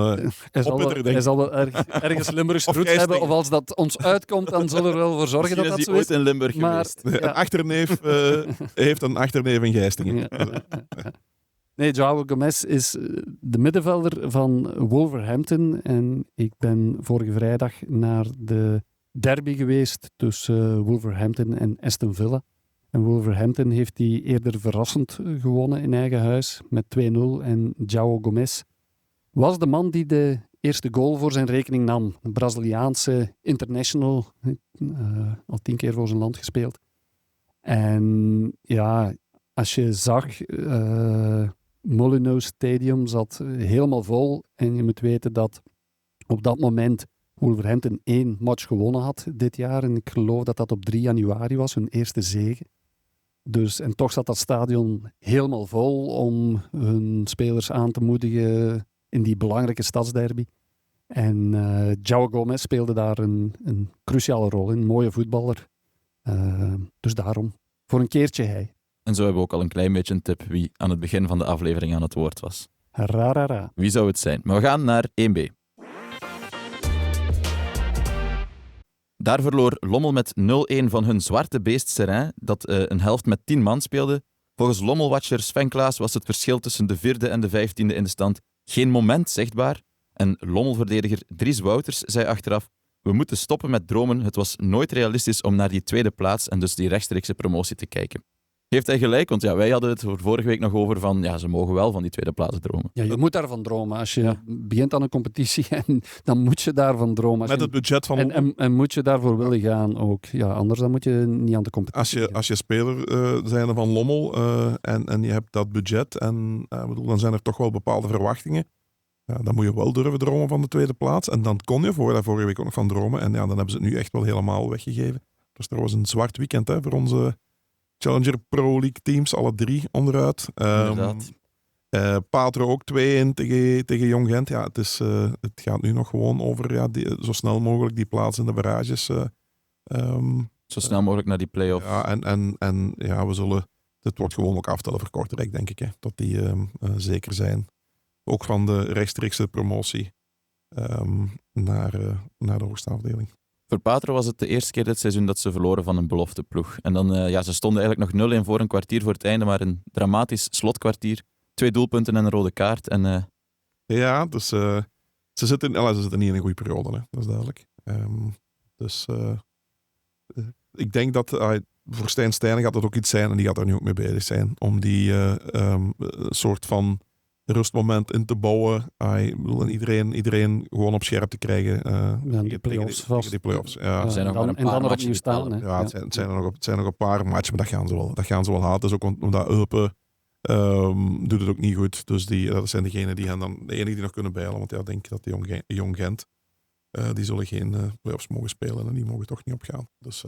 hij zal wel ergens Limburgs roots hebben. Of als dat ons uitkomt, dan zullen we er wel voor zorgen dat dat zo is. Ooit in Limburg geweest. Een achterneef heeft een achterneef in Gijstingen. Nee, João Gomes is de middenvelder van Wolverhampton. En ik ben vorige vrijdag naar de derby geweest tussen Wolverhampton en Aston Villa. En Wolverhampton heeft die eerder verrassend gewonnen in eigen huis met 2-0. En João Gomes was de man die de eerste goal voor zijn rekening nam. Een Braziliaanse international, al 10 keer voor zijn land gespeeld. En ja, als je zag, Molineux Stadium zat helemaal vol. En je moet weten dat op dat moment Wolverhampton 1 match gewonnen had dit jaar. En ik geloof dat dat op 3 januari was, hun eerste zege. Dus, en toch zat dat stadion helemaal vol om hun spelers aan te moedigen in die belangrijke stadsderby. En João Gomes speelde daar een cruciale rol in. Een mooie voetballer. Dus daarom, voor een keertje hij. En zo hebben we ook al een klein beetje een tip wie aan het begin van de aflevering aan het woord was. Rarara. Wie zou het zijn? Maar we gaan naar 1B. Daar verloor Lommel met 0-1 van hun zwarte beest Seraing, dat een helft met 10 man speelde. Volgens Lommelwatcher Sven Klaas was het verschil tussen de 4e en de 15e in de stand geen moment zichtbaar. En Lommelverdediger Dries Wouters zei achteraf: we moeten stoppen met dromen, het was nooit realistisch om naar die tweede plaats en dus die rechtstreekse promotie te kijken. Heeft hij gelijk? Want wij hadden het vorige week nog over van, ze mogen wel van die tweede plaats dromen. Ja, je moet daarvan dromen. Als je begint aan een competitie, dan moet je daarvan dromen. Met het budget van... En moet je daarvoor willen gaan ook. Ja, anders dan moet je niet aan de competitie Als je speler zijn van Lommel en je hebt dat budget en dan zijn er toch wel bepaalde verwachtingen. Ja, dan moet je wel durven dromen van de tweede plaats. En dan kon je vorige week ook nog van dromen. En dan hebben ze het nu echt wel helemaal weggegeven. Dus er was een zwart weekend voor onze Challenger Pro League teams, alle 3 onderuit. Patro ook 2-1 tegen Jong Gent. Ja, het gaat nu nog gewoon over zo snel mogelijk die plaats in de barrages. Zo snel mogelijk naar die play-off. Ja, en we zullen... Het wordt gewoon ook aftellen voor Kortrijk, denk ik. Hè, dat die zeker zijn. Ook van de rechtstreekse promotie naar de hoogste afdeling. Voor Patro was het de eerste keer dit seizoen dat ze verloren van een belofteploeg. En dan, ze stonden eigenlijk nog 0-1 voor een kwartier voor het einde, maar een dramatisch slotkwartier. 2 doelpunten en een rode kaart. En, Ja, dus ze zitten niet in een goede periode, hè. Dat is duidelijk. Ik denk dat voor Stijn Stijnen gaat dat ook iets zijn, en die gaat daar nu ook mee bezig zijn, om die soort van rustmoment in te bouwen. En iedereen gewoon op scherp te krijgen de play-offs tegen die play-offs. Ja. er zijn nog maar een en paar dan er matchen opnieuw te staan. tellen. Hè. Ja, het zijn er nog een paar matchen, maar dat gaan ze wel halen. Dus ook omdat Eupen doet het ook niet goed. Dus dat zijn degenen die hen dan de enige die nog kunnen bijlen. Want denk ik dat die Jong Gent, die zullen geen play-offs mogen spelen en die mogen toch niet opgaan. Dus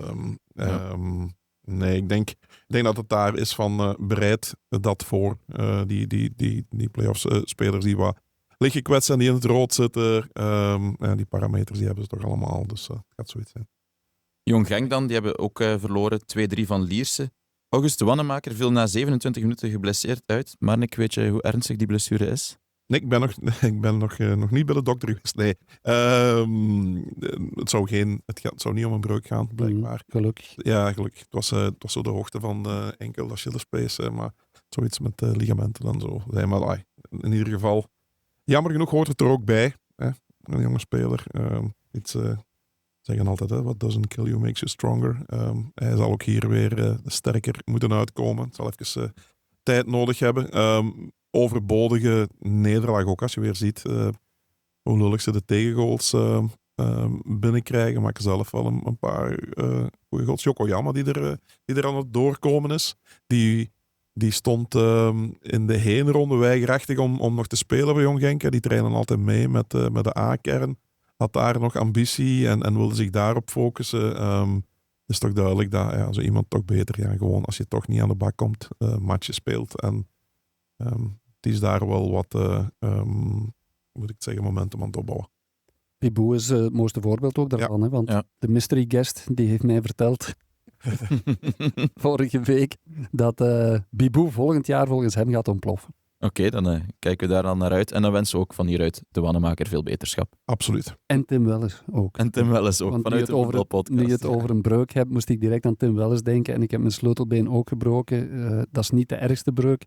nee, ik denk dat het daar is van bereid dat voor die play-offs spelers die wat liggen kwetsen en die in het rood zitten. Die parameters die hebben ze toch allemaal. Dus het gaat zoiets zijn. Jong Genk dan, die hebben ook verloren. 2-3 van Lierse. August de Wannemaker viel na 27 minuten geblesseerd uit. Maar ik weet je hoe ernstig die blessure is? Nee, ik ben nog niet bij de dokter geweest. Nee. Het zou niet om een breuk gaan, blijkbaar. Gelukkig. Ja, gelukkig. Het was zo de hoogte van enkel de Achillespees, maar zoiets met ligamenten en zo. Maar in ieder geval, jammer genoeg hoort het er ook bij. Een jonge speler. Zeggen altijd, what doesn't kill you makes you stronger. Hij zal ook hier weer sterker moeten uitkomen. Het zal even tijd nodig hebben. Overbodige nederlaag ook, als je weer ziet hoe lullig ze de tegengoals binnenkrijgen. Maken zelf wel een paar goede goals. Yokoyama die er aan het doorkomen is. Die stond in de heenronde weigerachtig om nog te spelen bij Jong Genk. Die trainen altijd mee met de A-kern. Had daar nog ambitie en wilde zich daarop focussen. Het is toch duidelijk dat zo iemand toch beter, gewoon als je toch niet aan de bak komt, matchen speelt. En het is daar wel wat, moet ik zeggen, momentum aan het opbouwen. Pibou is het mooiste voorbeeld ook daarvan. Hè? Want de mystery guest die heeft mij verteld vorige week dat Bibou volgend jaar volgens hem gaat ontploffen. Oké, dan kijken we daar dan naar uit. En dan wensen we ook van hieruit de Wannemaker veel beterschap. Absoluut. En Tim Welles ook. En Tim Welles ook, Want vanuit de voetbalpodcast. Nu je het over een breuk hebt, moest ik direct aan Tim Welles denken. En ik heb mijn sleutelbeen ook gebroken. Dat is niet de ergste breuk,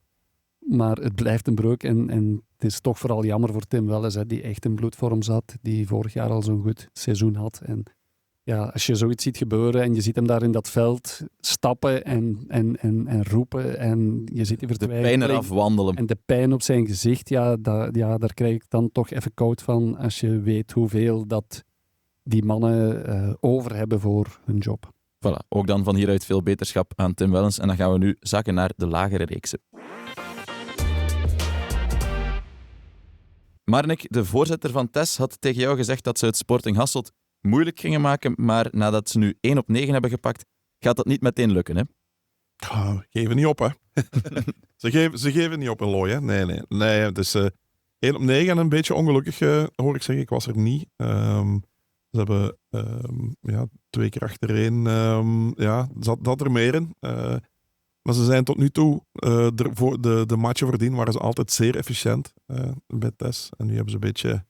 maar het blijft een breuk. En het is toch vooral jammer voor Tim Welles, die echt in bloedvorm zat. Die vorig jaar al zo'n goed seizoen had. En ja, als je zoiets ziet gebeuren en je ziet hem daar in dat veld stappen en roepen en je ziet die De vertwijfeling. pijn eraf wandelen. En de pijn op zijn gezicht, daar krijg ik dan toch even koud van als je weet hoeveel dat die mannen over hebben voor hun job. Voilà, ook dan van hieruit veel beterschap aan Tim Wellens. En dan gaan we nu zakken naar de lagere reeksen. Marnik, de voorzitter van TES, had tegen jou gezegd dat ze het Sporting Hasselt moeilijk gingen maken, maar nadat ze nu 1 op 9 hebben gepakt, gaat dat niet meteen lukken, hè? Geven niet op, hè. Ze geven niet op in Looi, hè. Nee, het is 1 op 9 en een beetje ongelukkig, hoor ik zeggen. Ik was er niet. Ze hebben 2 keer achtereen, zat er meer in. Maar ze zijn tot nu toe, voor de matchen voordien waren ze altijd zeer efficiënt bij TES. En nu hebben ze een beetje,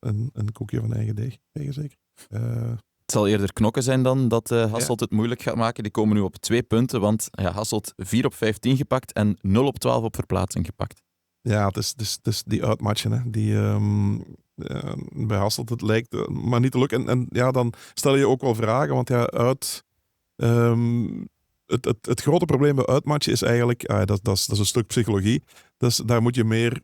een koekje van eigen deeg tegen, zeker. Het zal eerder knokken zijn dan dat Hasselt het moeilijk gaat maken. Die komen nu op 2 punten, want Hasselt 4 op 15 gepakt en 0 op 12 op verplaatsing gepakt. Ja, het is die uitmatchen, hè, die bij Hasselt het lijkt maar niet te lukken. En dan stel je ook wel vragen, want het grote probleem bij uitmatchen is eigenlijk, dat is een stuk psychologie, dus daar moet je meer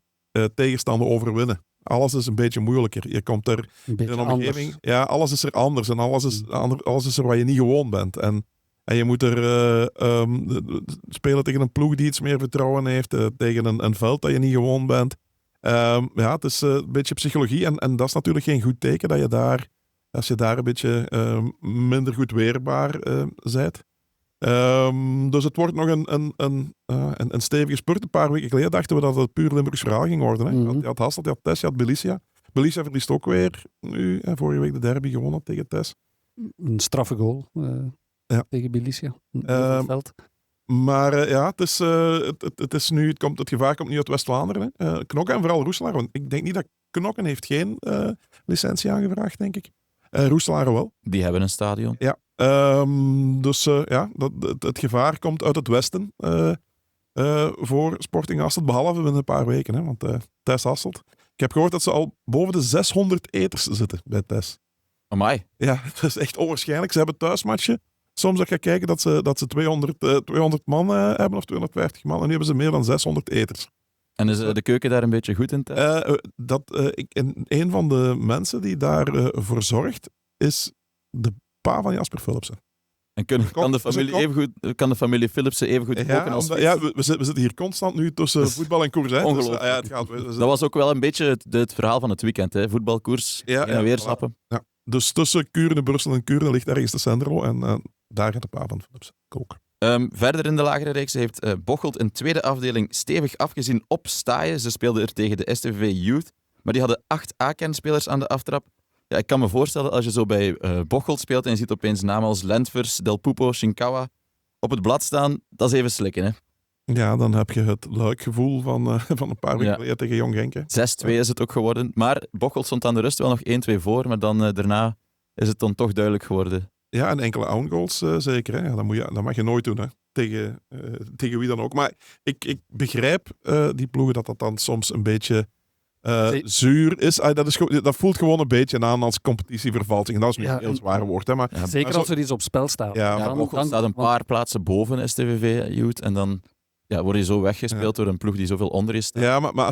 tegenstander overwinnen. Alles is een beetje moeilijker. Je komt er in een omgeving. anders. Ja, alles is er anders en alles is er waar je niet gewoon bent. En je moet er spelen tegen een ploeg die iets meer vertrouwen heeft, tegen een veld dat je niet gewoon bent. Het is een beetje psychologie en dat is natuurlijk geen goed teken dat je daar, als je daar een beetje minder goed weerbaar bent. Dus het wordt nog een stevige spurt. Een paar weken geleden dachten we dat het puur Limburgs verhaal ging worden. Hè. Mm-hmm. Je had Hasselt, je had TES, je had Belicia. Belicia verliest ook weer nu. Vorige week de derby gewonnen tegen TES. Een straffe goal tegen Belicia. Op het veld. Maar ja, het is nu, het gevaar komt nu uit West-Vlaanderen. Knokke en vooral Roeselaar. Want ik denk niet dat Knokken heeft geen licentie aangevraagd, denk ik. Roeselaar wel. Die hebben een stadion. Ja. Dus het gevaar komt uit het westen voor Sporting Hasselt. Behalve binnen een paar weken. Hè, want Tess Hasselt. Ik heb gehoord dat ze al boven de 600 eters zitten bij Tess. Amai. Ja, dat is echt onwaarschijnlijk. Ze hebben thuismatchen. Soms dat je kijken dat ze 200 man hebben of 250 man. En nu hebben ze meer dan 600 eters. En is de keuken daar een beetje goed in? Een van de mensen die daarvoor zorgt, is de pa van Jasper Philipsen. En kan de familie Philipsen even goed koken als we zitten hier constant nu tussen voetbal en koers. Hè? Ongelooflijk. Dus, het gaat, dat was ook wel een beetje het verhaal van het weekend. Hè? Voetbalkoers, heen en weer snappen. Ja. Dus tussen Kuurne, Brussel en Kuurne ligt ergens de Senderlo. En daar gaat de pa van Philipsen koken. Verder in de lagere reeks heeft Bocholt een tweede afdeling stevig afgezien op Staaien. Ze speelden er tegen de STVV Youth, maar die hadden 8 A-kernspelers aan de aftrap. Ja, ik kan me voorstellen, als je zo bij Bocholt speelt en je ziet opeens namen als Lentvers, Del Pupo, Shinkawa op het blad staan, dat is even slikken, hè? Ja, dan heb je het luikgevoel van een paar weken geleden tegen Jong Genk. 6-2 is het ook geworden. Maar Bocholt stond aan de rust wel nog 1-2 voor, maar dan daarna is het dan toch duidelijk geworden. Ja, en enkele own goals zeker. Hè? Ja, dat mag je nooit doen, hè? Tegen wie dan ook. Maar ik begrijp die ploegen dat dan soms een beetje zuur is. Dat voelt gewoon een beetje aan als competitievervalsing. En dat is nu een heel zwaar woord. Hè? Maar, zeker als er iets op spel staat. Ja, Bocholt staat een paar plaatsen boven STVV Youth en dan word je zo weggespeeld door een ploeg die zoveel onder is. Ja, maar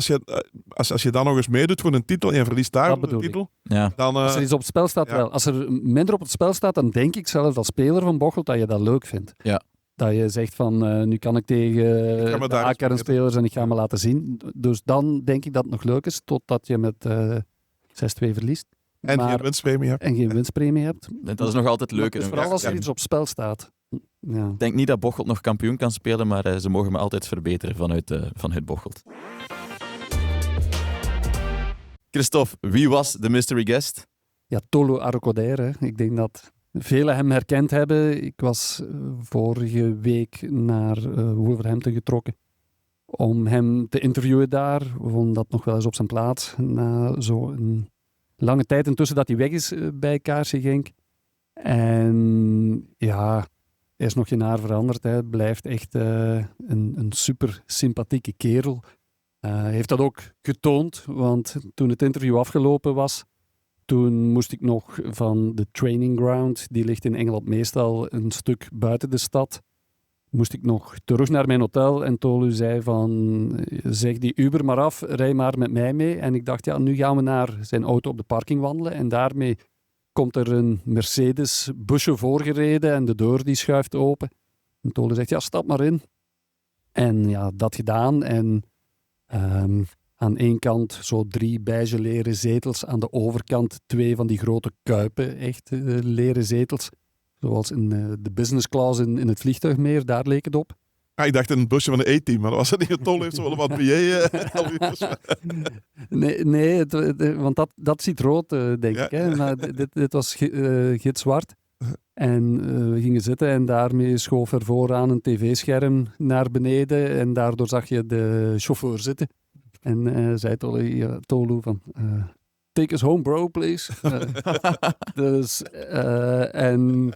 als je dan nog eens meedoet voor een titel en je verliest daar de titel, dan... Als er iets op het spel staat, wel. Als er minder op het spel staat, dan denk ik zelf als speler van Bocholt dat je dat leuk vindt. Ja. Dat je zegt van, nu kan ik tegen de A-kernspelers en ik ga me laten zien. Dus dan denk ik dat het nog leuk is, totdat je met 6-2 verliest. En geen winstpremie hebt. En geen winstpremie hebt. Dat is nog altijd leuker. Dus vooral als er iets op spel staat. Ja. Ik denk niet dat Bocholt nog kampioen kan spelen, maar ze mogen me altijd verbeteren vanuit Bocholt. Christophe, wie was de mystery guest? Ja, Tolu Arrocodaire. Ik denk dat velen hem herkend hebben. Ik was vorige week naar Wolverhampton getrokken om hem te interviewen daar. We vonden dat nog wel eens op zijn plaats. Na zo'n lange tijd intussen dat hij weg is bij KRC Genk. En ja, hij is nog geen haar veranderd. Hij blijft echt een super sympathieke kerel. Hij heeft dat ook getoond, want toen het interview afgelopen was, toen moest ik nog van de training ground, die ligt in Engeland meestal een stuk buiten de stad, moest ik nog terug naar mijn hotel en Tolu zei van, zeg die Uber maar af, rij maar met mij mee. En ik dacht, ja, nu gaan we naar zijn auto op de parking wandelen en daarmee komt er een Mercedes-busje voorgereden en de deur die schuift open. En Tolu zegt, ja, stap maar in. En ja, dat gedaan en aan één kant zo 3 beige leren zetels, aan de overkant 2 van die grote kuipen, echt leren zetels. Zoals in de business class in het vliegtuig meer, daar leek het op. Ah, ik dacht in het busje van de A-team, maar dat was het niet. Het tol heeft zo wel wat PA. Nee, want dat ziet rood, denk ik. Hè? Maar dit was gitzwart. En we gingen zitten en daarmee schoof er vooraan een tv-scherm naar beneden. En daardoor zag je de chauffeur zitten. En zei Tolu van... take us home, bro, please. En...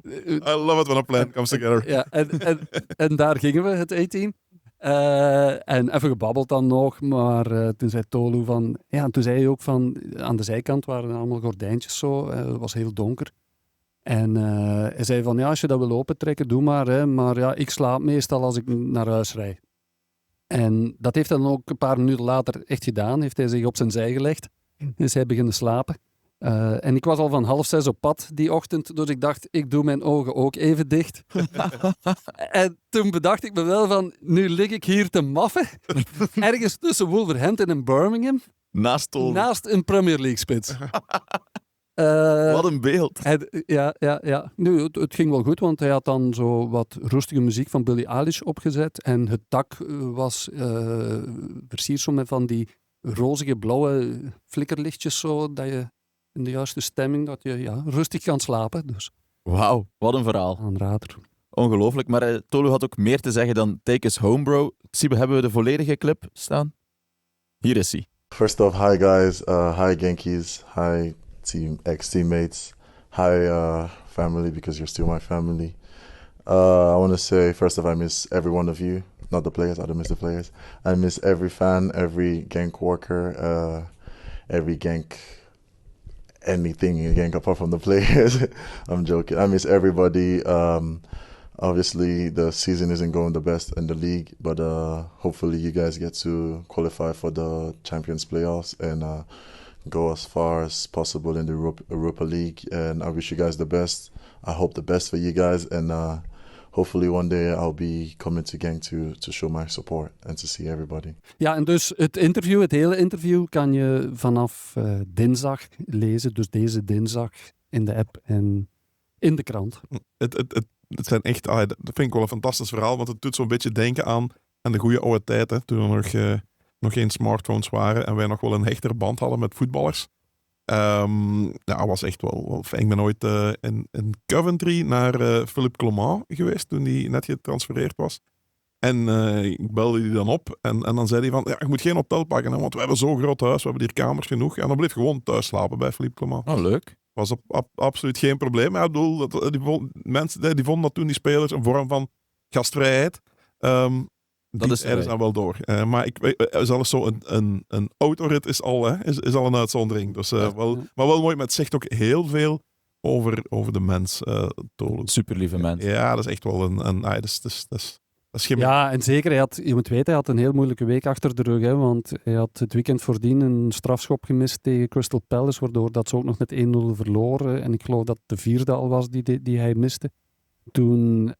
I love it when a plan comes together. Ja, en daar gingen we, het A-team. En even gebabbeld dan nog, maar toen zei Tolu van... Ja, en toen zei hij ook van... Aan de zijkant waren allemaal gordijntjes zo. Het was heel donker. En hij zei van, ja, als je dat wil opentrekken, doe maar. Hè, maar ja, ik slaap meestal als ik naar huis rijd. En dat heeft hij dan ook een paar minuten later echt gedaan. Heeft hij zich op zijn zij gelegd. Is hij beginnen slapen. En ik was al van 5:30 op pad die ochtend, dus ik dacht, ik doe mijn ogen ook even dicht. En toen bedacht ik me wel van, nu lig ik hier te maffen, ergens tussen Wolverhampton en Birmingham, Naast een Premier League spits. Wat een beeld. Ja. Nu, het ging wel goed, want hij had dan zo wat rustige muziek van Billie Eilish opgezet en het dak was versierd zo met van die rozige blauwe flikkerlichtjes zo, dat je in de juiste stemming, dat je rustig kan slapen. Dus. Wauw, wat een verhaal. Aanrader. Ongelooflijk. Maar Tolu had ook meer te zeggen dan Take Us Home, bro. Siebe, hebben we de volledige clip staan? Hier is hij. First off, hi guys, hi Genkies, hi ex-teammates, hi family, because you're still my family. I want to say, first off, I miss every one of you, not the players, I don't miss the players. I miss every fan, every Genk worker, every Genk, anything in Genk apart from the players. I'm joking. I miss everybody. Obviously, the season isn't going the best in the league, but hopefully you guys get to qualify for the Champions playoffs and go as far as possible in the Europa League. And I wish you guys the best. I hope the best for you guys, and hopefully one day I'll be coming to Genk to show my support and to see everybody. Ja, en dus het hele interview kan je vanaf dinsdag lezen. Dus deze dinsdag in de app en in de krant. Het zijn echt, dat vind ik wel een fantastisch verhaal, want het doet zo'n beetje denken aan de goede oude tijd, hè, toen er nog geen smartphones waren en wij nog wel een hechtere band hadden met voetballers. Dat was echt wel fijn. Ik ben ooit in Coventry naar Philippe Clement geweest toen hij net getransfereerd was. En ik belde die dan op en dan zei hij van, ja, je moet geen hotel pakken, hè, want we hebben zo'n groot huis, we hebben hier kamers genoeg. En dan bleef gewoon thuis slapen bij Philippe Clement. Oh, leuk. Was absoluut geen probleem. Maar ik bedoel, mensen die vonden dat toen die spelers een vorm van gastvrijheid. Dat is dan wel door. Maar zelfs zo een autorit is al een uitzondering. Dus, maar wel mooi, maar het zegt ook heel veel over de mens. Super lieve mens. Ja, dat is echt wel dat is ja, en zeker, je moet weten, hij had een heel moeilijke week achter de rug. Hè, want hij had het weekend voordien een strafschop gemist tegen Crystal Palace, waardoor dat ze ook nog met 1-0 verloren. En ik geloof dat het de 4e al was die hij miste. Toen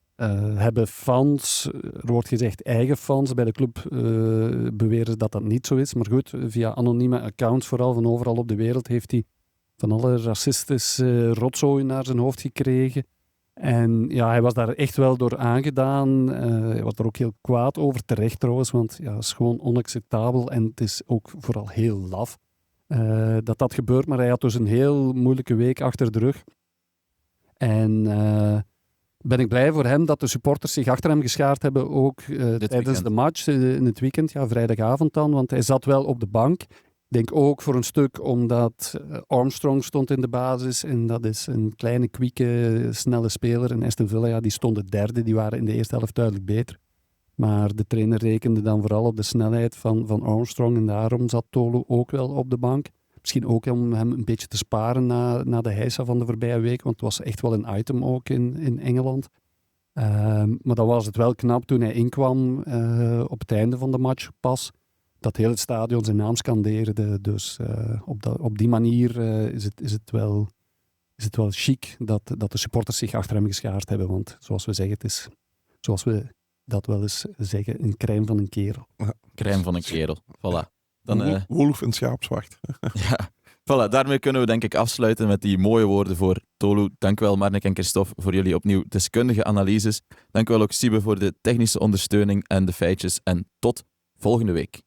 hebben fans, er wordt gezegd eigen fans bij de club, beweren dat dat niet zo is. Maar goed, via anonieme accounts, vooral van overal op de wereld, heeft hij van alle racistische rotzooi naar zijn hoofd gekregen. En ja, hij was daar echt wel door aangedaan. Hij was er ook heel kwaad over, terecht trouwens, want ja, het is gewoon onacceptabel en het is ook vooral heel laf dat gebeurt. Maar hij had dus een heel moeilijke week achter de rug. En ben ik blij voor hem dat de supporters zich achter hem geschaard hebben, ook tijdens de match in het weekend, ja, vrijdagavond dan, want hij zat wel op de bank. Ik denk ook voor een stuk omdat Armstrong stond in de basis en dat is een kleine, kwieke, snelle speler. En Aston Villa, ja, die stonden derde, die waren in de eerste helft duidelijk beter. Maar de trainer rekende dan vooral op de snelheid van Armstrong en daarom zat Tolu ook wel op de bank. Misschien ook om hem een beetje te sparen na de heisa van de voorbije week, want het was echt wel een item ook in Engeland. Maar dan was het wel knap toen hij inkwam op het einde van de match pas, dat heel het stadion zijn naam scandeerde. Dus op die manier is het wel chic dat de supporters zich achter hem geschaard hebben. Want zoals we zeggen, het is, zoals we dat wel eens zeggen, een crème van een kerel. Crème van een kerel, voilà. Dan, wolf en schaapswacht. Ja, voilà. Daarmee kunnen we denk ik afsluiten met die mooie woorden voor Tolu. Dank wel Marnik en Christophe voor jullie opnieuw deskundige analyses. Dank wel ook Siebe voor de technische ondersteuning en de feitjes. En tot volgende week.